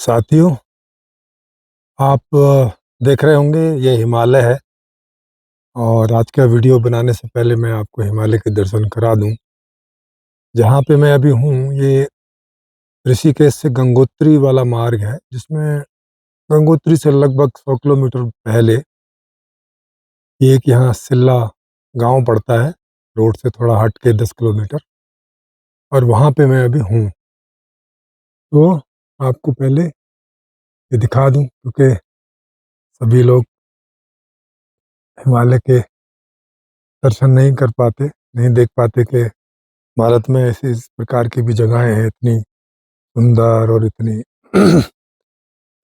साथियों, आप देख रहे होंगे ये हिमालय है। और आज का वीडियो बनाने से पहले मैं आपको हिमालय के दर्शन करा दूं। जहाँ पे मैं अभी हूँ ये ऋषिकेश से गंगोत्री वाला मार्ग है, जिसमें गंगोत्री से लगभग 100 किलोमीटर पहले एक यहाँ सिल्ला गांव पड़ता है, रोड से थोड़ा हट के 10 किलोमीटर। और वहाँ पे मैं अभी हूँ। तो आपको पहले ये दिखा दूं, क्योंकि सभी लोग हिमालय के दर्शन नहीं कर पाते, नहीं देख पाते कि भारत में ऐसी इस प्रकार की भी जगहें हैं इतनी सुंदर और इतनी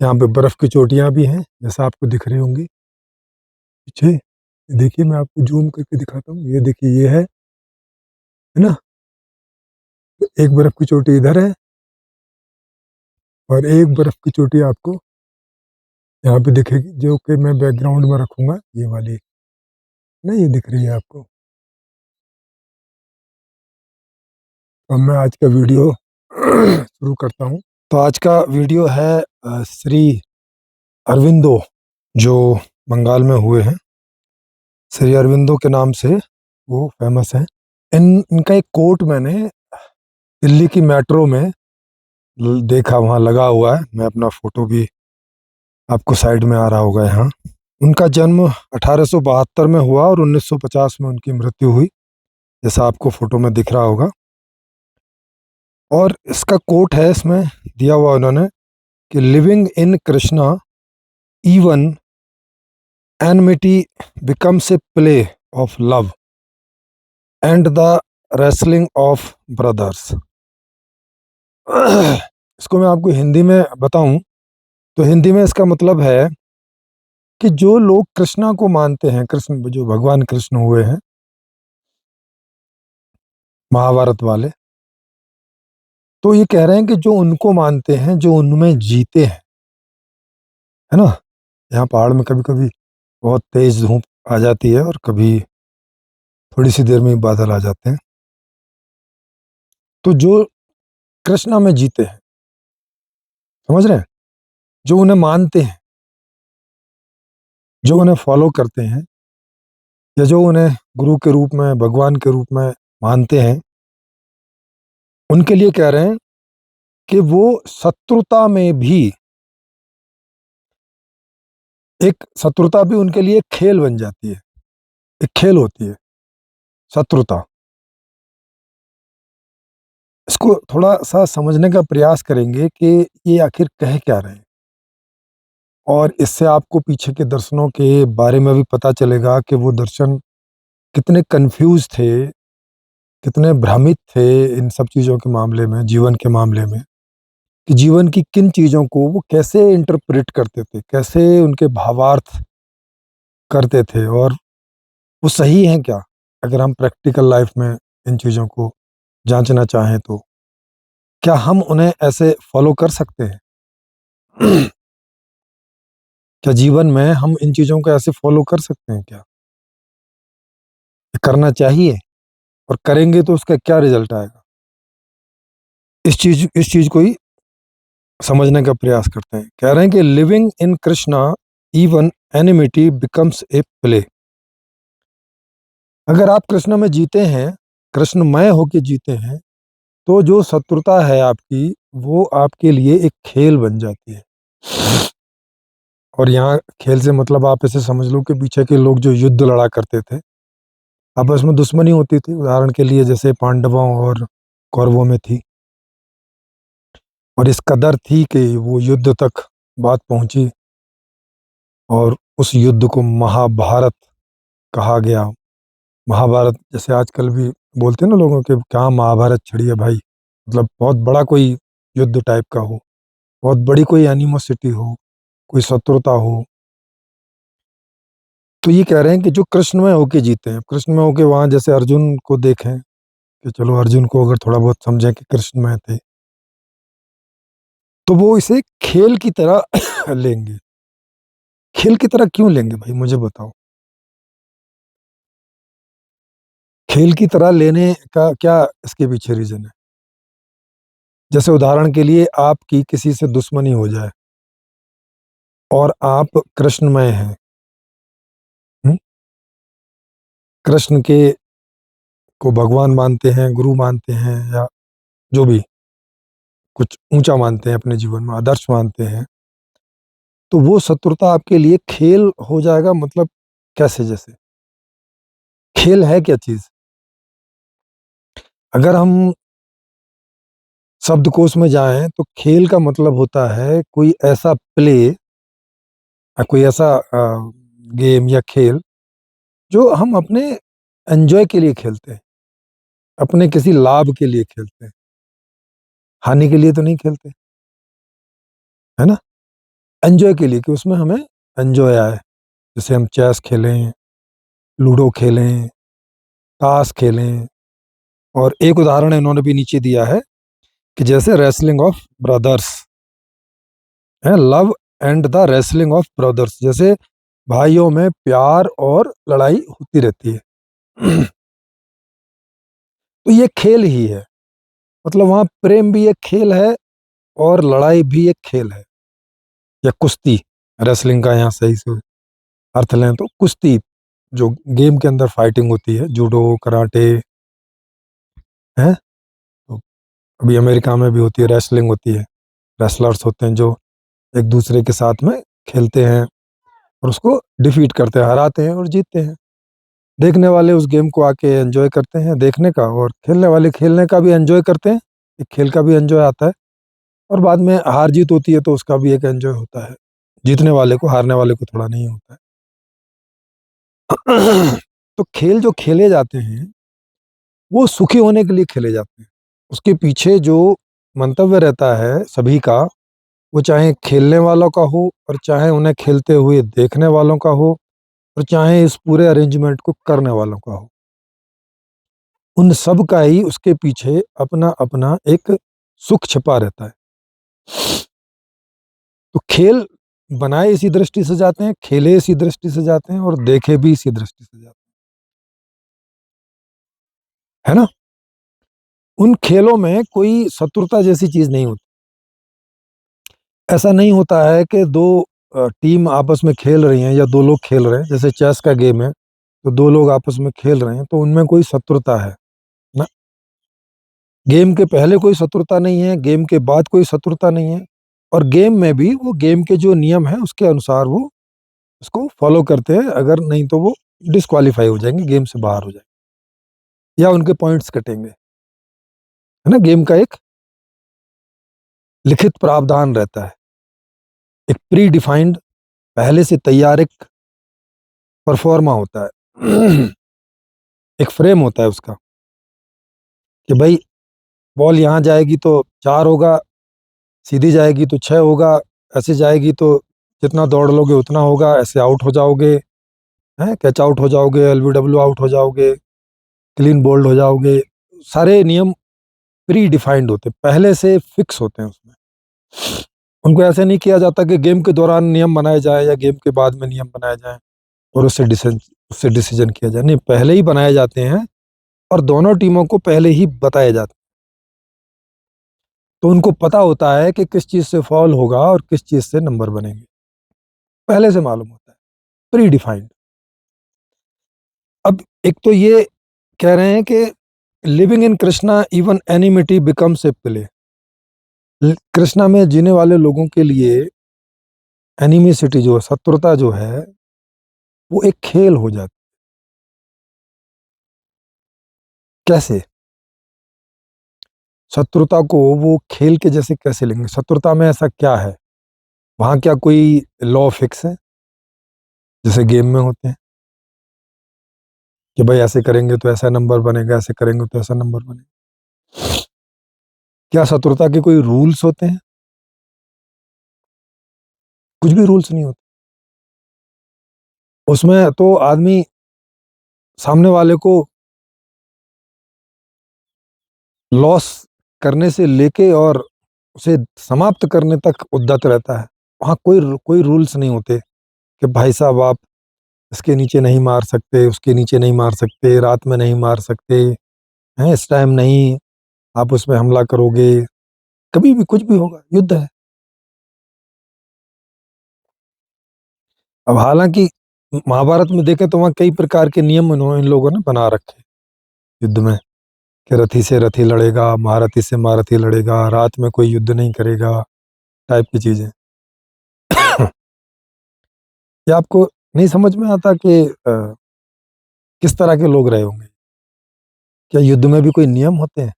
यहाँ पे बर्फ की चोटियाँ भी हैं, जैसा आपको दिख रही होंगी पीछे। ये देखिए, मैं आपको जूम करके दिखाता हूँ। ये देखिए, ये है ना। तो एक बर्फ की चोटी इधर है और एक बर्फ की चोटी आपको यहाँ पे दिखेगी, जो कि मैं बैकग्राउंड में रखूंगा। ये वाली ना, ये दिख रही है आपको। तो अब मैं आज का वीडियो शुरू करता हूँ। तो आज का वीडियो है श्री अरविंदो, जो बंगाल में हुए हैं। श्री अरविंदो के नाम से वो फेमस हैं। इनका एक कोट मैंने दिल्ली की मेट्रो में देखा, वहाँ लगा हुआ है। मैं अपना फोटो भी आपको साइड में आ रहा होगा यहाँ। उनका जन्म 1872 में हुआ और 1950 में उनकी मृत्यु हुई, जैसा आपको फोटो में दिख रहा होगा। और इसका कोट है, इसमें दिया हुआ उन्होंने कि living in Krishna even enmity becomes a play of love and the wrestling of brothers. इसको मैं आपको हिंदी में बताऊं तो हिंदी में इसका मतलब है कि जो लोग कृष्णा को मानते हैं, कृष्ण जो भगवान कृष्ण हुए हैं महाभारत वाले, तो ये कह रहे हैं कि जो उनको मानते हैं, जो उनमें जीते हैं, है ना। यहाँ पहाड़ में कभी कभी बहुत तेज धूप आ जाती है और कभी थोड़ी सी देर में ही बादल आ जाते हैं। तो जो कृष्णा में जीते हैं, समझ रहे हैं, जो उन्हें मानते हैं, जो उन्हें फॉलो करते हैं, या जो उन्हें गुरु के रूप में, भगवान के रूप में मानते हैं, उनके लिए कह रहे हैं कि वो शत्रुता में भी, एक शत्रुता भी उनके लिए एक खेल बन जाती है, एक खेल होती है शत्रुता। इसको थोड़ा सा समझने का प्रयास करेंगे कि ये आखिर कह क्या रहे हैं, और इससे आपको पीछे के दर्शनों के बारे में भी पता चलेगा कि वो दर्शन कितने कंफ्यूज थे, कितने भ्रमित थे इन सब चीज़ों के मामले में, जीवन के मामले में, कि जीवन की किन चीज़ों को वो कैसे इंटरप्रेट करते थे, कैसे उनके भावार्थ करते थे, और वो सही हैं क्या, अगर हम प्रैक्टिकल लाइफ में इन चीज़ों को जांचना चाहें तो क्या हम उन्हें ऐसे फॉलो कर सकते हैं? क्या जीवन में हम इन चीज़ों को ऐसे फॉलो कर सकते हैं क्या? करना चाहिए? और करेंगे तो उसका क्या रिजल्ट आएगा? इस चीज को ही समझने का प्रयास करते हैं। कह रहे हैं कि living in Krishna even enmity becomes a play. अगर आप कृष्ण में जीते हैं, कृष्णमय होके जीते हैं, तो जो शत्रुता है आपकी, वो आपके लिए एक खेल बन जाती है। और यहाँ खेल से मतलब आप इसे समझ लो कि पीछे के लोग जो युद्ध लड़ा करते थे, आपस में दुश्मनी होती थी, उदाहरण के लिए जैसे पांडवों और कौरवों में थी, और इस कदर थी कि वो युद्ध तक बात पहुंची, और उस युद्ध को महाभारत कहा गया। महाभारत जैसे आजकल भी बोलते हैं ना लोगों के, क्या महाभारत छिड़ी है भाई, मतलब बहुत बड़ा कोई युद्ध टाइप का हो, बहुत बड़ी कोई एनिमोसिटी हो, कोई शत्रुता हो। तो ये कह रहे हैं कि जो कृष्ण में होके जीते हैं, कृष्ण में होके, वहां जैसे अर्जुन को देखें, कि चलो अर्जुन को अगर थोड़ा बहुत समझें कि कृष्ण में थे, तो वो इसे खेल की तरह लेंगे। खेल की तरह क्यों लेंगे भाई, मुझे बताओ। खेल की तरह लेने का क्या इसके पीछे रीजन है? जैसे उदाहरण के लिए आपकी किसी से दुश्मनी हो जाए और आप कृष्णमय हैं, हुँ? कृष्ण के को भगवान मानते हैं, गुरु मानते हैं या जो भी कुछ ऊँचा मानते हैं अपने जीवन में, आदर्श मानते हैं, तो वो शत्रुता आपके लिए खेल हो जाएगा। मतलब कैसे जैसे? खेल है क्या चीज़? अगर हम शब्दकोश में जाएँ तो खेल का मतलब होता है कोई ऐसा प्ले कोई ऐसा गेम या खेल जो हम अपने एन्जॉय के लिए खेलते हैं, अपने किसी लाभ के लिए खेलते हैं, हानि के लिए तो नहीं खेलते, है ना? एन्जॉय के लिए कि उसमें हमें एन्जॉय आए। जैसे हम चेस खेलें, लूडो खेलें, ताश खेलें और एक उदाहरण इन्होंने भी नीचे दिया है कि जैसे रेसलिंग ऑफ ब्रदर्स है, love and the wrestling of brothers, जैसे भाइयों में प्यार और लड़ाई होती रहती है। तो ये खेल ही है, मतलब वहाँ प्रेम भी एक खेल है और लड़ाई भी एक खेल है, या कुश्ती, रेसलिंग का यहाँ सही से अर्थ लें तो कुश्ती, जो गेम के अंदर फाइटिंग होती है, जूडो, कराटे, हैं? तो अभी अमेरिका में भी होती है, रेसलिंग होती है, रेसलर्स होते हैं जो एक दूसरे के साथ में खेलते हैं और उसको डिफीट करते हैं, हराते हैं और जीतते हैं। देखने वाले उस गेम को आके एंजॉय करते हैं देखने का, और खेलने वाले खेलने का भी एंजॉय करते हैं, एक खेल का भी एंजॉय आता है, और बाद में हार जीत होती है तो उसका भी एक एंजॉय होता है। जीतने वाले को, हारने वाले को थोड़ा नहीं होता है। तो खेल जो खेले जाते हैं, वो सुखी होने के लिए खेले जाते हैं। उसके पीछे जो मंतव्य रहता है सभी का, वो चाहे खेलने वालों का हो और चाहे उन्हें खेलते हुए देखने वालों का हो और चाहे इस पूरे अरेंजमेंट को करने वालों का हो, उन सब का ही उसके पीछे अपना-अपना एक सुख छिपा रहता है। तो खेल बनाए इसी दृष्टि से जाते हैं, खेले इसी दृष्टि से जाते हैं और देखे भी इसी दृष्टि से जाते हैं, है ना? उन खेलों में कोई शत्रुता जैसी चीज़ नहीं होती। ऐसा नहीं होता है कि 2 टीम आपस में खेल रही हैं या 2 लोग खेल रहे हैं, जैसे चेस का गेम है, तो 2 लोग आपस में खेल रहे हैं, तो उनमें कोई शत्रुता है ना? गेम के पहले कोई शत्रुता नहीं है, गेम के बाद कोई शत्रुता नहीं है, और गेम में भी वो गेम के जो नियम हैं, उसके अनुसार वो उसको फ़ॉलो करते हैं, अगर नहीं तो वो डिस्क्वालीफाई हो जाएँगे, गेम से बाहर हो जाएँगे या उनके पॉइंट्स कटेंगे, है ना? गेम का एक लिखित प्रावधान रहता है, एक प्री डिफाइंड, पहले से तैयार एक परफ़ॉर्मा होता है। एक फ्रेम होता है उसका कि भई बॉल यहाँ जाएगी तो 4 होगा, सीधी जाएगी तो 6 होगा, ऐसे जाएगी तो जितना दौड़ लोगे उतना होगा, ऐसे आउट हो जाओगे, हैं? कैच आउट हो जाओगे, एलबीडब्ल्यू आउट हो जाओगे, क्लीन बोल्ड हो जाओगे। सारे नियम प्री डिफाइंड होते हैं, पहले से फिक्स होते हैं उसमें। उनको ऐसे नहीं किया जाता कि गेम के दौरान नियम बनाए जाएँ या गेम के बाद में नियम बनाए जाएँ और उससे डिसीजन किया जाए। नहीं, पहले ही बनाए जाते हैं और दोनों टीमों को पहले ही बताए जाते हैं। तो उनको पता होता है कि किस चीज़ से फाउल होगा और किस चीज़ से नंबर बनेंगे। पहले से मालूम होता है, प्री डिफाइंड। अब एक तो ये कह रहे हैं कि living in Krishna even enmity becomes a play. Krishna में जीने वाले लोगों के लिए एनिमिसिटी जो है, शत्रुता जो है, वो एक खेल हो जाती है। कैसे? शत्रुता को वो खेल के जैसे कैसे लेंगे? शत्रुता में ऐसा क्या है? वहाँ क्या कोई लॉ फिक्स है, जैसे गेम में होते हैं कि भाई ऐसे करेंगे तो ऐसा नंबर बनेगा, ऐसे करेंगे तो ऐसा नंबर बनेगा? क्या शत्रुता के कोई रूल्स होते हैं? कुछ भी रूल्स नहीं होते। उसमें तो आदमी सामने वाले को लॉस करने से लेके और उसे समाप्त करने तक उद्यत रहता है। वहाँ कोई रूल्स नहीं होते कि भाई साहब आप इसके नीचे नहीं मार सकते, उसके नीचे नहीं मार सकते, रात में नहीं मार सकते, हैं, इस टाइम नहीं, आप उस पे हमला करोगे, कभी भी कुछ भी होगा, युद्ध है। अब हालांकि महाभारत में देखें तो वहां कई प्रकार के नियम इन्होंने इन लोगों ने बना रखे युद्ध में, कि रथी से रथी लड़ेगा, महारथी से महारथी लड़ेगा, रात में कोई युद्ध नहीं करेगा, टाइप की चीजें। ये आपको नहीं समझ में आता कि किस तरह के लोग रहे होंगे? क्या युद्ध में भी कोई नियम होते हैं?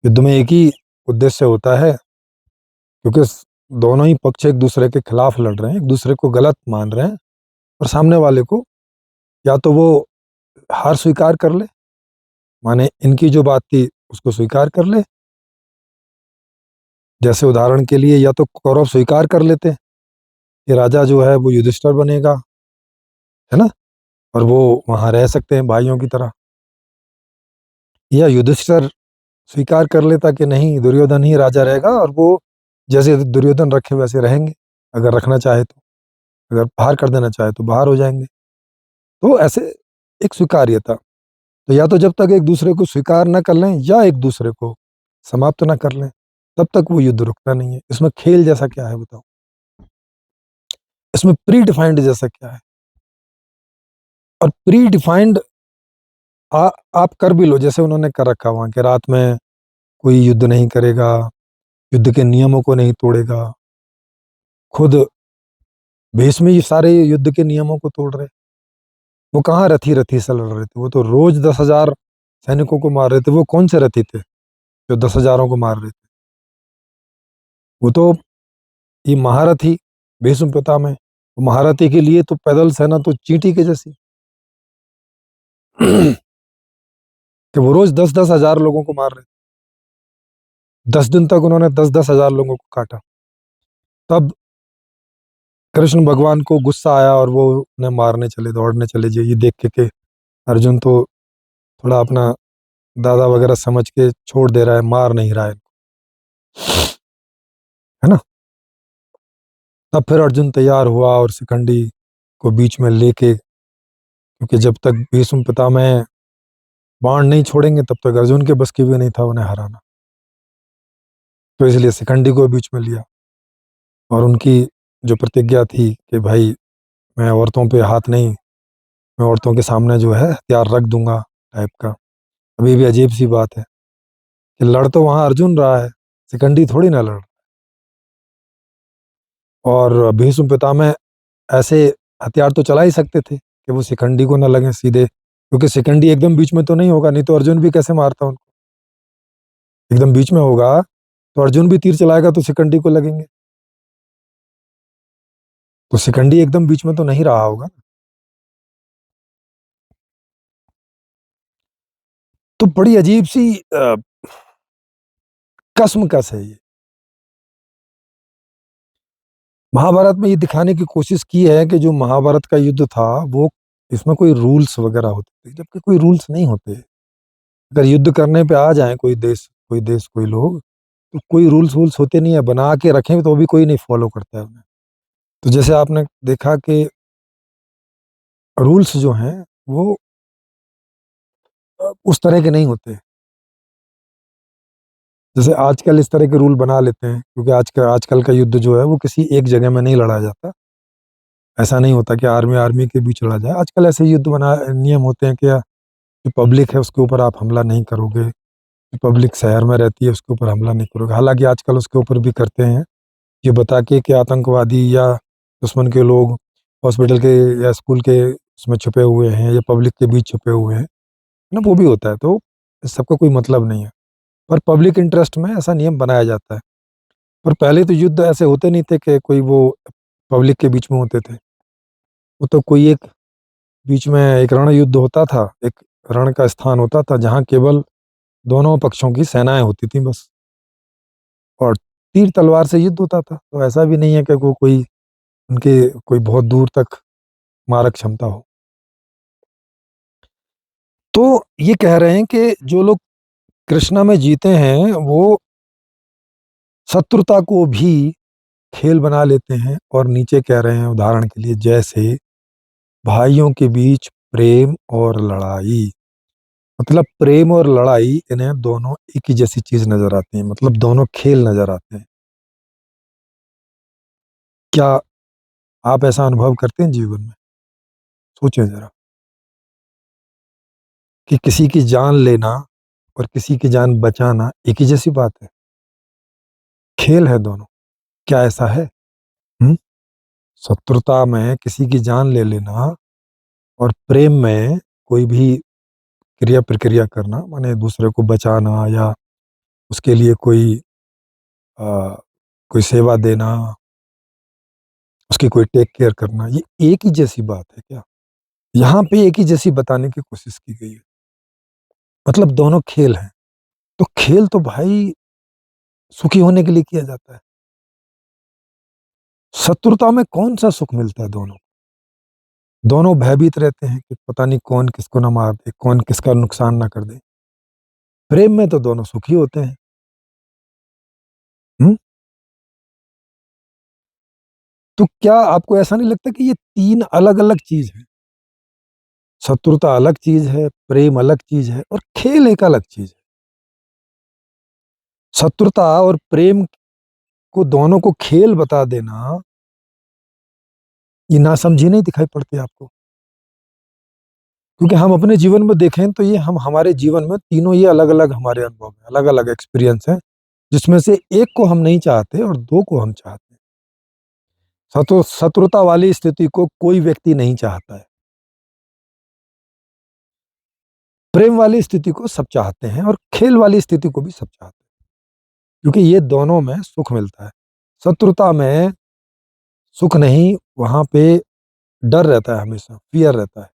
युद्ध में एक ही उद्देश्य होता है, क्योंकि दोनों ही पक्ष एक दूसरे के खिलाफ लड़ रहे हैं, एक दूसरे को गलत मान रहे हैं, और सामने वाले को या तो वो हार स्वीकार कर ले, माने इनकी जो बात थी उसको स्वीकार कर ले। जैसे उदाहरण के लिए, या तो कौरव स्वीकार कर लेते कि राजा जो है वो युधिष्ठिर बनेगा, है ना, और वो वहां रह सकते हैं भाइयों की तरह, या युधिष्ठिर स्वीकार कर लेता कि नहीं, दुर्योधन ही राजा रहेगा, और वो जैसे दुर्योधन रखे वैसे रहेंगे, अगर रखना चाहे तो, अगर बाहर कर देना चाहे तो बाहर हो जाएंगे। तो ऐसे एक स्वीकार्यता। तो या तो जब तक एक दूसरे को स्वीकार न कर लें या एक दूसरे को समाप्त न कर लें, तब तक वो युद्ध रुकता नहीं है। इसमें खेल जैसा क्या है बताओ? इसमें प्री डिफाइंड जैसा क्या है? और प्री डिफाइंड आप कर भी लो, जैसे उन्होंने कर रखा वहां कि रात में कोई युद्ध नहीं करेगा, युद्ध के नियमों को नहीं तोड़ेगा। खुद भीष्म ही सारे युद्ध के नियमों को तोड़ रहे। वो कहाँ रथी रथी से लड़ रहे थे, वो तो रोज 10,000 सैनिकों को मार रहे थे। वो कौन से रथी थे जो 10,000 को मार रहे थे? वो तो ये महारथी भीष्म पितामह, महारथी के लिए तो पैदल सेना तो चींटी के जैसी। कि वो रोज 10,000 लोगों को मार रहे थे। 10 दिन तक उन्होंने 10,000 लोगों को काटा। तब कृष्ण भगवान को गुस्सा आया और वो उन्हें मारने चले, दौड़ने चले। ये देख के अर्जुन तो थोड़ा अपना दादा वगैरह समझ के छोड़ दे रहा है, मार नहीं रहा है, है ना। तब फिर अर्जुन तैयार हुआ और शिखंडी को बीच में लेके, क्योंकि जब तक भीष्म पितामह बाण नहीं छोड़ेंगे तब तक अर्जुन के बस की भी नहीं था उन्हें हराना। तो इसलिए शिखंडी को बीच में लिया, और उनकी जो प्रतिज्ञा थी कि भाई मैं औरतों पे हाथ नहीं, मैं औरतों के सामने जो है हथियार रख दूंगा, टाइप का। अभी भी अजीब सी बात है कि लड़ तो वहां अर्जुन रहा है, शिखंडी थोड़ी ना लड़। और भीष्म पितामह ऐसे हथियार तो चला ही सकते थे कि वो शिखंडी को ना लगे सीधे, क्योंकि शिखंडी एकदम बीच में तो नहीं होगा, नहीं तो अर्जुन भी कैसे मारता उनको। एकदम बीच में होगा तो अर्जुन भी तीर चलाएगा तो शिखंडी को लगेंगे। तो शिखंडी एकदम बीच में तो नहीं रहा होगा। तो बड़ी अजीब सी कसमकस है ये। महाभारत में ये दिखाने की कोशिश की है कि जो महाभारत का युद्ध था वो, इसमें कोई रूल्स वगैरह होते थे, जबकि कोई रूल्स नहीं होते। अगर युद्ध करने पे आ जाए कोई देश कोई लोग, तो कोई रूल्स वूल्स होते नहीं है, बना के रखें तो भी कोई नहीं फॉलो करता है उन्हें। तो जैसे आपने देखा कि रूल्स जो हैं वो उस तरह के नहीं होते। जैसे आजकल इस तरह के रूल बना लेते हैं, क्योंकि आजकल का युद्ध जो है वो किसी एक जगह में नहीं लड़ा जाता। ऐसा नहीं होता कि आर्मी आर्मी के बीच लड़ा जाए। आजकल ऐसे युद्ध बना नियम होते हैं कि जो पब्लिक है उसके ऊपर आप हमला नहीं करोगे, जो पब्लिक शहर में रहती है उसके ऊपर हमला नहीं करोगे। हालांकि आजकल उसके ऊपर भी करते हैं, ये बता के कि आतंकवादी या दुश्मन के लोग हॉस्पिटल के या स्कूल के उसमें छुपे हुए हैं या पब्लिक के बीच छुपे हुए हैं, ना, वो भी होता है। तो इस सबका कोई मतलब नहीं है, पर पब्लिक इंटरेस्ट में ऐसा नियम बनाया जाता है। पर पहले तो युद्ध ऐसे होते नहीं थे कि कोई वो पब्लिक के बीच में होते थे। वो तो कोई एक बीच में एक रण युद्ध होता था, एक रण का स्थान होता था जहाँ केवल दोनों पक्षों की सेनाएं होती थी बस, और तीर तलवार से युद्ध होता था। तो ऐसा भी नहीं है कि वो कोई उनके कोई बहुत दूर तक मारक क्षमता हो। तो ये कह रहे हैं कि जो लोग कृष्णा में जीते हैं वो शत्रुता को भी खेल बना लेते हैं। और नीचे कह रहे हैं उदाहरण के लिए, जैसे भाइयों के बीच प्रेम और लड़ाई। मतलब प्रेम और लड़ाई इन्हें दोनों एक ही जैसी चीज नजर आती है, मतलब दोनों खेल नजर आते हैं। क्या आप ऐसा अनुभव करते हैं जीवन में? सोचें जरा कि किसी की जान लेना और किसी की जान बचाना एक ही जैसी बात है, खेल है दोनों। क्या ऐसा है? हम्म? शत्रुता में किसी की जान ले लेना और प्रेम में कोई भी क्रिया प्रक्रिया करना, माने दूसरे को बचाना या उसके लिए आ, कोई सेवा देना, उसकी कोई टेक केयर करना, ये एक ही जैसी बात है क्या? यहाँ पे एक ही जैसी बताने की कोशिश की गई है, मतलब दोनों खेल हैं। तो खेल तो भाई सुखी होने के लिए किया जाता है। शत्रुता में कौन सा सुख मिलता है? दोनों दोनों भयभीत रहते हैं कि पता नहीं कौन किसको ना मार दे, कौन किसका नुकसान ना कर दे। प्रेम में तो दोनों सुखी होते हैं। हम्म? तो क्या आपको ऐसा नहीं लगता कि ये तीन अलग अलग चीज है? शत्रुता अलग चीज है, प्रेम अलग चीज है, और खेल एक अलग चीज है। शत्रुता और प्रेम को दोनों को खेल बता देना, ये नासमझी नहीं दिखाई पड़ती आपको? क्योंकि हम अपने जीवन में देखें तो ये हम हमारे जीवन में तीनों ये अलग अलग हमारे अनुभव हैं, अलग अलग एक्सपीरियंस हैं, जिसमें से एक को हम नहीं चाहते और दो को हम चाहते हैं। शत्रुता वाली स्थिति को कोई व्यक्ति नहीं चाहता है, प्रेम वाली स्थिति को सब चाहते हैं, और खेल वाली स्थिति को भी सब चाहते हैं, क्योंकि ये दोनों में सुख मिलता है। शत्रुता में सुख नहीं, वहां पे डर रहता है, हमेशा फियर रहता है।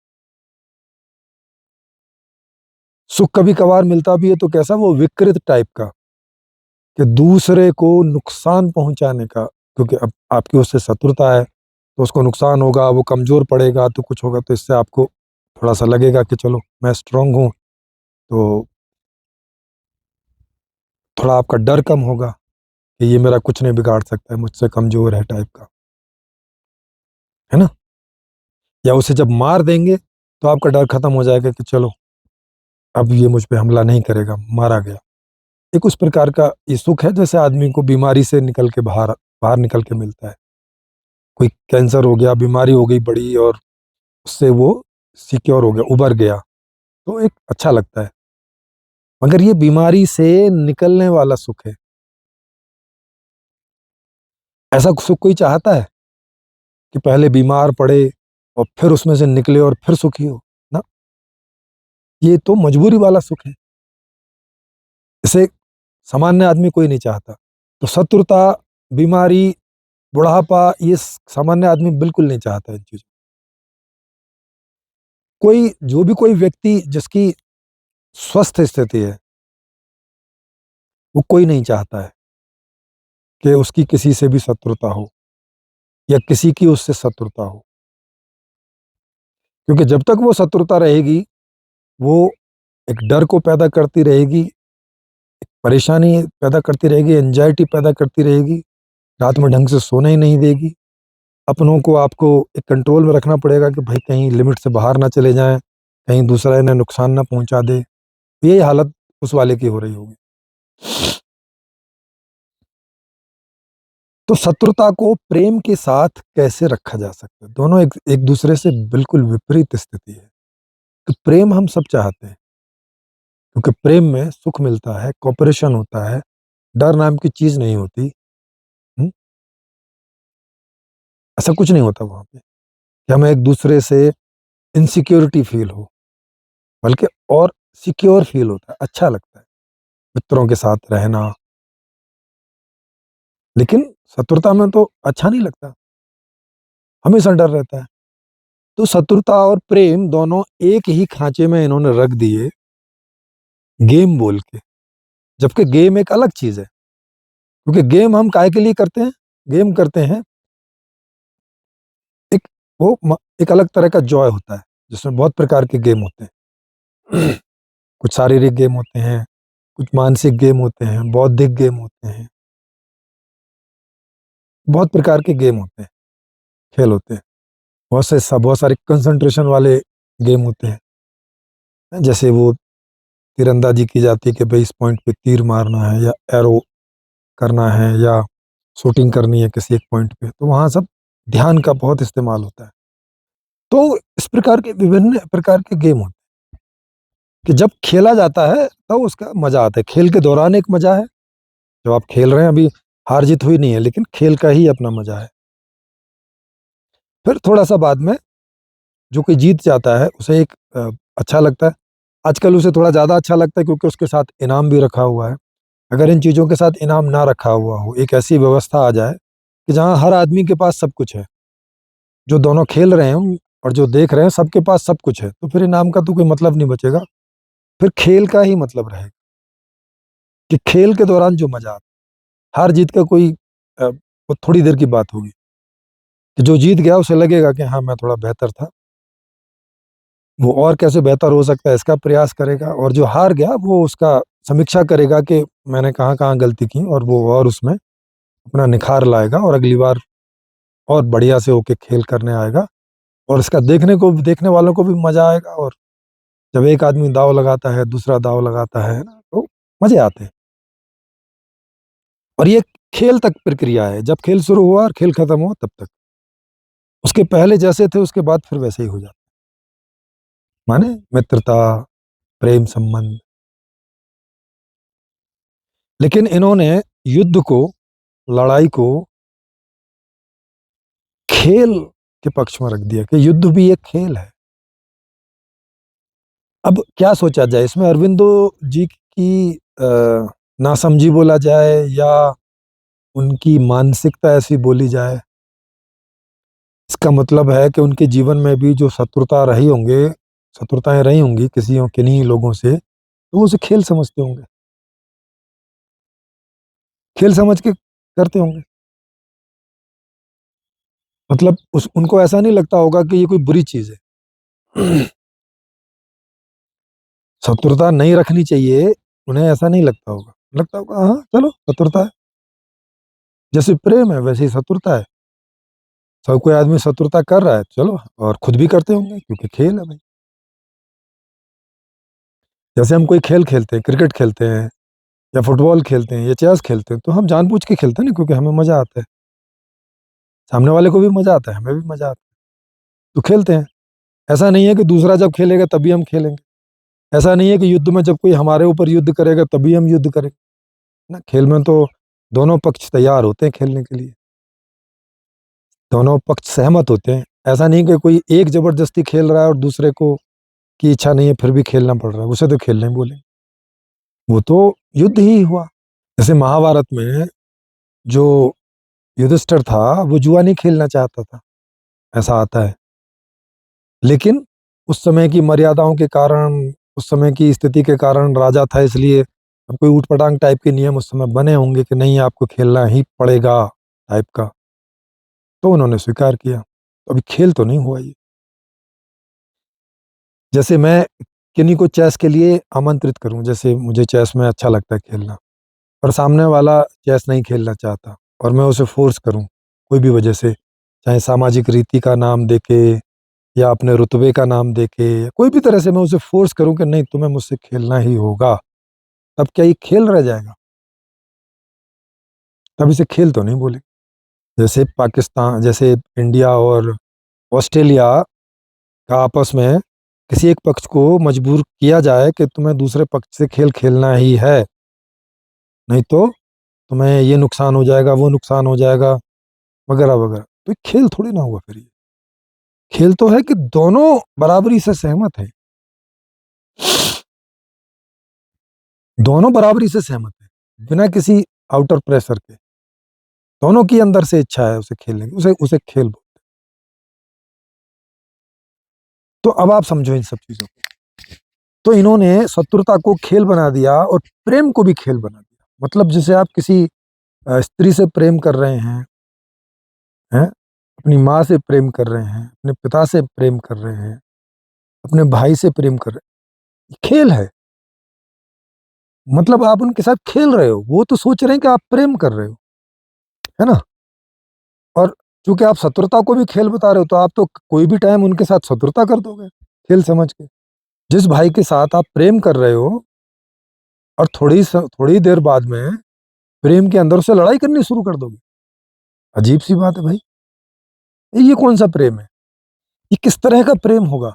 सुख कभी कभार मिलता भी है तो कैसा, वो विकृत टाइप का, कि दूसरे को नुकसान पहुंचाने का, क्योंकि अब आपकी उससे शत्रुता है तो उसको नुकसान होगा, वो कमजोर पड़ेगा तो कुछ होगा, तो इससे आपको थोड़ा सा लगेगा कि चलो मैं स्ट्रांग हूँ, तो थोड़ा आपका डर कम होगा कि ये मेरा कुछ नहीं बिगाड़ सकता है, मुझसे कमजोर है टाइप का, है ना? या उसे जब मार देंगे तो आपका डर खत्म हो जाएगा कि चलो अब ये मुझ पे हमला नहीं करेगा, मारा गया। एक उस प्रकार का ये सुख है जैसे आदमी को बीमारी से निकल के बाहर बाहर निकल के मिलता है। कोई कैंसर हो गया, बीमारी हो गई बड़ी, और उससे वो सिक्योर हो गया, उबर गया, तो एक अच्छा लगता है। मगर ये बीमारी से निकलने वाला सुख है। ऐसा सुख कोई चाहता है कि पहले बीमार पड़े और फिर उसमें से निकले और फिर सुखी हो? ना, ये तो मजबूरी वाला सुख है। इसे सामान्य आदमी कोई नहीं चाहता। तो शत्रुता, बीमारी, बुढ़ापा, ये सामान्य आदमी बिल्कुल नहीं चाहता इन चीजों। कोई जो भी कोई व्यक्ति जिसकी स्वस्थ स्थिति है, वो कोई नहीं चाहता है कि उसकी किसी से भी शत्रुता हो या किसी की उससे शत्रुता हो, क्योंकि जब तक वो शत्रुता रहेगी, वो एक डर को पैदा करती रहेगी, परेशानी पैदा करती रहेगी, एंजाइटी पैदा करती रहेगी, रात में ढंग से सोना ही नहीं देगी। अपनों को आपको एक कंट्रोल में रखना पड़ेगा कि भाई कहीं लिमिट से बाहर ना चले जाएं, कहीं दूसरा इन्हें नुकसान ना पहुंचा दे। यही हालत उस वाले की हो रही होगी। तो शत्रुता को प्रेम के साथ कैसे रखा जा सकता है? दोनों एक एक दूसरे से बिल्कुल विपरीत स्थिति है। तो प्रेम हम सब चाहते हैं, क्योंकि प्रेम में सुख मिलता है, कॉपरेशन होता है, डर नाम की चीज नहीं होती। हुँ? ऐसा कुछ नहीं होता वहां पे कि हमें एक दूसरे से इनसिक्योरिटी फील हो, बल्कि और सिक्योर फील होता है, अच्छा लगता है मित्रों के साथ रहना। लेकिन शत्रुता में तो अच्छा नहीं लगता, हमेशा डर रहता है। तो शत्रुता और प्रेम दोनों एक ही खांचे में इन्होंने रख दिए, गेम बोल के। जबकि गेम एक अलग चीज है, क्योंकि गेम हम काहे के लिए करते हैं? गेम करते हैं एक, एक अलग तरह का जॉय होता है, जिसमें बहुत प्रकार के गेम होते हैं। कुछ शारीरिक गेम होते हैं, कुछ मानसिक गेम होते हैं, बौद्धिक गेम होते हैं, बहुत प्रकार के गेम होते हैं, खेल होते हैं। बहुत सारे कंसंट्रेशन वाले गेम होते हैं, जैसे वो तीरंदाजी की जाती है कि भाई इस पॉइंट पे तीर मारना है या एरो करना है या शूटिंग करनी है किसी एक पॉइंट पे, तो वहाँ सब ध्यान का बहुत इस्तेमाल होता है। तो इस प्रकार के विभिन्न प्रकार के गेम होते हैं कि जब खेला जाता है तो उसका मजा आता है। खेल के दौरान एक मजा है, जब आप खेल रहे हैं, अभी हार जीत हुई नहीं है लेकिन खेल का ही अपना मजा है। फिर थोड़ा सा बाद में जो कोई जीत जाता है उसे एक अच्छा लगता है। आजकल उसे थोड़ा ज़्यादा अच्छा लगता है क्योंकि उसके साथ इनाम भी रखा हुआ है। अगर इन चीज़ों के साथ इनाम ना रखा हुआ हो, एक ऐसी व्यवस्था आ जाए कि जहाँ हर आदमी के पास सब कुछ है, जो दोनों खेल रहे हैं और जो देख रहे हैं सबके पास सब कुछ है, तो फिर इनाम का तो कोई मतलब नहीं बचेगा। फिर खेल का ही मतलब रहेगा कि खेल के दौरान जो मजा आता है, हार जीत का कोई वो थोड़ी देर की बात होगी कि जो जीत गया उसे लगेगा कि हाँ मैं थोड़ा बेहतर था, वो और कैसे बेहतर हो सकता है इसका प्रयास करेगा, और जो हार गया वो उसका समीक्षा करेगा कि मैंने कहाँ कहाँ गलती की, और वो और उसमें अपना निखार लाएगा और अगली बार और बढ़िया से होके खेल करने आएगा। और इसका देखने वालों को भी मजा आएगा, और जब एक आदमी दाव लगाता है, दूसरा दाव लगाता है ना, तो मजे आते हैं। और ये खेल तक प्रक्रिया है, जब खेल शुरू हुआ और खेल खत्म हुआ तब तक। उसके पहले जैसे थे उसके बाद फिर वैसे ही हो जाता, माने मित्रता, प्रेम संबंध। लेकिन इन्होंने युद्ध को, लड़ाई को खेल के पक्ष में रख दिया कि युद्ध भी एक खेल है। अब क्या सोचा जाए इसमें, अरविंदो जी की नासमझी बोला जाए या उनकी मानसिकता ऐसी बोली जाए। इसका मतलब है कि उनके जीवन में भी जो शत्रुताएं रही होंगी किसी किन्हीं लोगों से, तो वो उसे खेल समझते होंगे, खेल समझ के करते होंगे। मतलब उस उनको ऐसा नहीं लगता होगा कि ये कोई बुरी चीज है। शत्रुता नहीं रखनी चाहिए, उन्हें ऐसा नहीं लगता होगा, लगता होगा हाँ चलो शत्रुता है, जैसे प्रेम है वैसे ही शत्रुता है। सब कोई आदमी शत्रुता कर रहा है, चलो, और खुद भी करते होंगे क्योंकि खेल है भाई। जैसे हम कोई खेल खेलते हैं, क्रिकेट खेलते हैं या फुटबॉल खेलते हैं या चेस खेलते हैं, तो हम जानबूझ के खेलते हैं ना, क्योंकि हमें मजा आता है, सामने वाले को भी मजा आता है, हमें भी मजा आता है, तो खेलते हैं। ऐसा नहीं है कि दूसरा जब खेलेगा तभी हम खेलेंगे, ऐसा नहीं है कि युद्ध में जब कोई हमारे ऊपर युद्ध करेगा तभी हम युद्ध करेंगे ना। खेल में तो दोनों पक्ष तैयार होते हैं खेलने के लिए, दोनों पक्ष सहमत होते हैं। ऐसा नहीं कि कोई एक जबरदस्ती खेल रहा है और दूसरे को की इच्छा नहीं है फिर भी खेलना पड़ रहा है, उसे तो खेलने बोले, वो तो युद्ध ही हुआ। जैसे महाभारत में जो युधिष्ठिर था वो जुआ नहीं खेलना चाहता था, ऐसा आता है। लेकिन उस समय की मर्यादाओं के कारण, उस समय की स्थिति के कारण राजा था, इसलिए अब कोई ऊटपटांग टाइप के नियम उस समय बने होंगे कि नहीं आपको खेलना ही पड़ेगा टाइप का, तो उन्होंने स्वीकार किया। तो अभी खेल तो नहीं हुआ ये। जैसे मैं किन्हीं को चेस के लिए आमंत्रित करूं, जैसे मुझे चेस में अच्छा लगता है खेलना, और सामने वाला चेस नहीं खेलना चाहता, और मैं उसे फोर्स करूं कोई भी वजह से, चाहे सामाजिक रीति का नाम देके या अपने रुतबे का नाम देके, कोई भी तरह से मैं उसे फोर्स करूं कि नहीं तुम्हें मुझसे खेलना ही होगा, तब क्या ये खेल रह जाएगा? तब इसे खेल तो नहीं बोले। जैसे पाकिस्तान, जैसे इंडिया और ऑस्ट्रेलिया का आपस में किसी एक पक्ष को मजबूर किया जाए कि तुम्हें दूसरे पक्ष से खेल खेलना ही है, नहीं तो तुम्हें ये नुकसान हो जाएगा, वो नुकसान हो जाएगा, वगैरह वगैरह, तो ये खेल थोड़ी ना हुआ फिर ये। खेल तो है कि दोनों बराबरी से सहमत हैं, दोनों बराबरी से सहमत हैं, बिना किसी आउटर प्रेशर के, दोनों की अंदर से इच्छा है उसे खेलने की, उसे उसे खेल बोलते हैं। तो अब आप समझो इन सब चीजों को। तो इन्होंने शत्रुता को खेल बना दिया और प्रेम को भी खेल बना दिया। मतलब जैसे आप किसी स्त्री से प्रेम कर रहे हैं, अपनी माँ से प्रेम कर रहे हैं, अपने पिता से प्रेम कर रहे हैं, अपने भाई से प्रेम कर रहे हैं, खेल है। मतलब आप उनके साथ खेल रहे हो, वो तो सोच रहे हैं कि आप प्रेम कर रहे हो, है ना। और चूंकि आप शत्रुता को भी खेल बता रहे हो, तो आप तो कोई भी टाइम उनके साथ शत्रुता कर दोगे खेल समझ के। जिस भाई के साथ आप प्रेम कर रहे हो, और थोड़ी देर बाद में प्रेम के अंदर से लड़ाई करनी शुरू कर दोगे। अजीब सी बात है भाई, ये कौन सा प्रेम है? ये किस तरह का प्रेम होगा?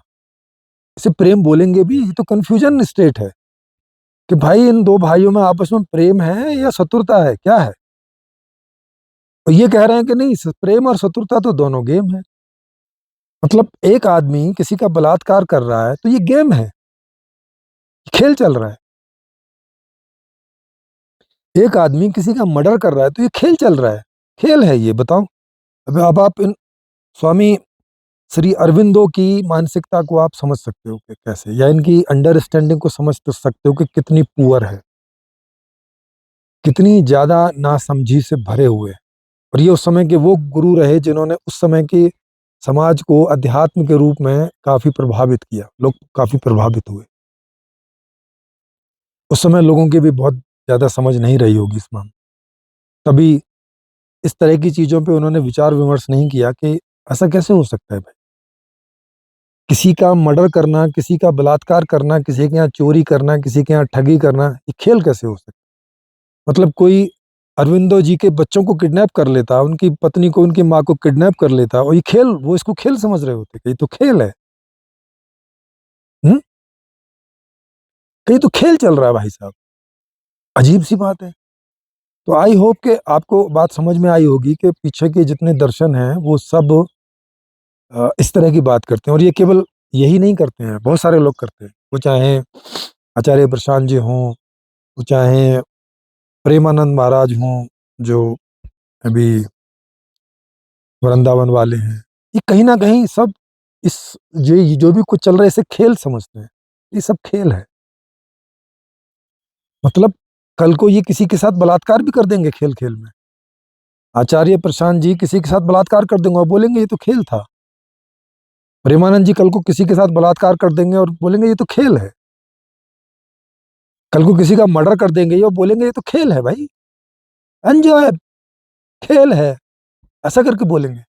इसे प्रेम बोलेंगे भी? ये तो कंफ्यूजन स्टेट है कि भाई इन दो भाइयों में आपस में प्रेम है या शत्रुता है, क्या है? और ये कह रहे हैं कि नहीं, प्रेम और शत्रुता तो दोनों गेम है। मतलब एक आदमी किसी का बलात्कार कर रहा है तो ये गेम है, खेल चल रहा है। एक आदमी किसी का मर्डर कर रहा है तो ये खेल चल रहा है, खेल है ये, बताओ। अब आप इन स्वामी श्री अरविंदो की मानसिकता को आप समझ सकते हो कि कैसे, या इनकी अंडरस्टैंडिंग को समझ तो सकते हो कि कितनी पुअर है, कितनी ज्यादा नासमझी से भरे हुए हैं। और ये उस समय के वो गुरु रहे जिन्होंने उस समय के समाज को अध्यात्म के रूप में काफी प्रभावित किया, लोग काफी प्रभावित हुए। उस समय लोगों की भी बहुत ज्यादा समझ नहीं रही होगी इस मामले, तभी इस तरह की चीजों पे उन्होंने विचार विमर्श नहीं किया कि ऐसा कैसे हो सकता है भाई। किसी का मर्डर करना, किसी का बलात्कार करना, किसी के यहाँ चोरी करना, किसी के यहाँ ठगी करना, ये खेल कैसे हो सकता है? मतलब कोई अरविंदो जी के बच्चों को किडनैप कर लेता, उनकी पत्नी को, उनकी माँ को किडनैप कर लेता, और ये खेल, वो इसको खेल समझ रहे होते कि ये तो खेल है। हम्म, कहीं तो खेल चल रहा है भाई साहब, अजीब सी बात है। तो आई होप कि आपको बात समझ में आई होगी कि पीछे के जितने दर्शन हैं वो सब इस तरह की बात करते हैं। और ये केवल यही नहीं करते हैं, बहुत सारे लोग करते हैं, वो चाहे आचार्य प्रशांत जी हों, वो चाहे प्रेमानंद महाराज हों जो अभी वृंदावन वाले हैं, ये कहीं ना कहीं सब इस जो भी कुछ चल रहा है इसे खेल समझते हैं। ये सब खेल है। मतलब कल को ये किसी के साथ बलात्कार भी कर देंगे खेल खेल में। आचार्य प्रशांत जी किसी के साथ बलात्कार कर देंगे और बोलेंगे ये तो खेल था। प्रेमानंद जी कल को किसी के साथ बलात्कार कर देंगे और बोलेंगे ये तो खेल है। कल को किसी का मर्डर कर देंगे और बोलेंगे ये तो खेल है भाई, एंजॉय, खेल है, ऐसा करके बोलेंगे।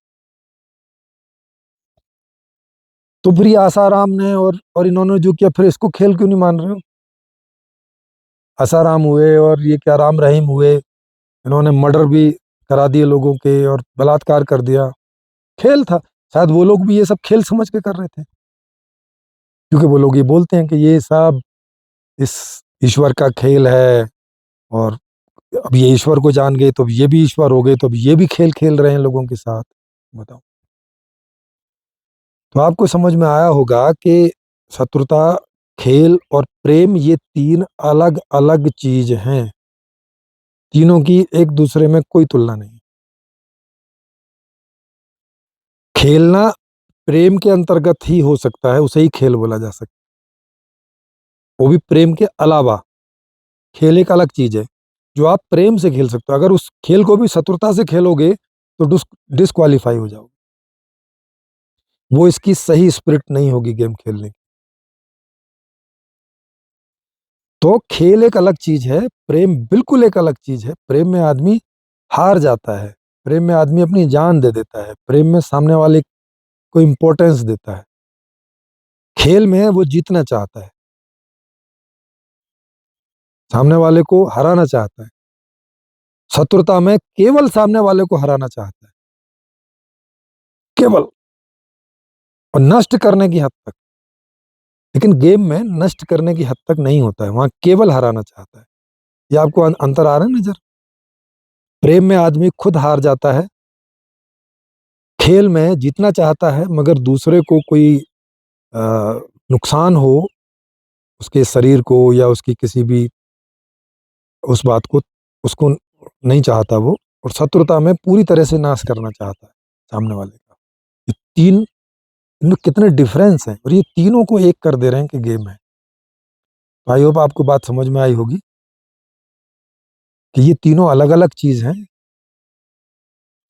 तो फिर ये आसाराम ने और इन्होंने जो किया, फिर इसको खेल क्यों नहीं मान रहे हो? आसाराम हुए और ये क्या राम रहीम हुए, इन्होंने मर्डर भी करा दिए लोगों के और बलात्कार कर दिया, खेल था। शायद वो लोग भी ये सब खेल समझ के कर रहे थे, क्योंकि वो लोग ये बोलते हैं कि ये सब इस ईश्वर का खेल है, और अब ये ईश्वर को जान गए तो अब ये भी ईश्वर हो गए, तो अब ये भी खेल खेल रहे हैं लोगों के साथ। बताओ। तो आपको समझ में आया होगा कि शत्रुता, खेल और प्रेम ये तीन अलग अलग चीज हैं। तीनों की एक दूसरे में कोई तुलना नहीं। खेलना प्रेम के अंतर्गत ही हो सकता है, उसे ही खेल बोला जा सकता है, वो भी प्रेम के अलावा। खेल एक अलग चीज है जो आप प्रेम से खेल सकते हो, अगर उस खेल को भी शत्रुता से खेलोगे तो डिस्क्वालीफाई हो जाओगे, वो इसकी सही स्पिरिट नहीं होगी गेम खेलने की। तो खेल एक अलग चीज है, प्रेम बिल्कुल एक अलग चीज है। प्रेम में आदमी हार जाता है, प्रेम में आदमी अपनी जान दे देता है, प्रेम में सामने वाले को इंपॉर्टेंस देता है। खेल में वो जीतना चाहता है, सामने वाले को हराना चाहता है। शत्रुता में केवल सामने वाले को हराना चाहता है, केवल, और नष्ट करने की हद तक। लेकिन गेम में नष्ट करने की हद तक नहीं होता है, वहां केवल हराना चाहता है। ये आपको अंतर आ रहा है नजर? प्रेम में आदमी खुद हार जाता है, खेल में जीतना चाहता है, मगर दूसरे को कोई अ, नुकसान हो, उसके शरीर को या उसकी किसी भी उस बात को, उसको नहीं चाहता वो। और शत्रुता में पूरी तरह से नाश करना चाहता है सामने वाले का। ये तीन, इनमें कितने डिफरेंस हैं, और ये तीनों को एक कर दे रहे हैं कि गेम है। आई होप आपको बात समझ में आई होगी कि ये तीनों अलग अलग चीज हैं।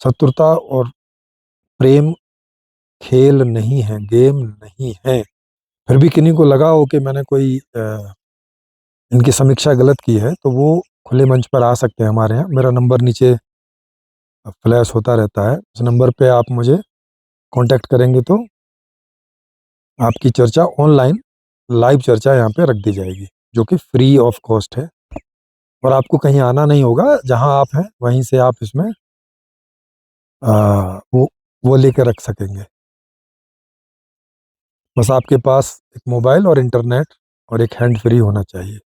शत्रुता और प्रेम खेल नहीं है, गेम नहीं है। फिर भी किन्हीं को लगा हो कि मैंने कोई इनकी समीक्षा गलत की है, तो वो खुले मंच पर आ सकते हैं हमारे यहाँ। मेरा नंबर नीचे फ्लैश होता रहता है, उस नंबर पे आप मुझे कांटेक्ट करेंगे तो आपकी चर्चा ऑनलाइन, लाइव चर्चा यहाँ पे रख दी जाएगी, जो कि फ्री ऑफ कॉस्ट है। और आपको कहीं आना नहीं होगा, जहां आप हैं वहीं से आप इसमें आ, वो वो लेके रख सकेंगे। बस आपके पास एक मोबाइल और इंटरनेट और एक हैंड फ्री होना चाहिए।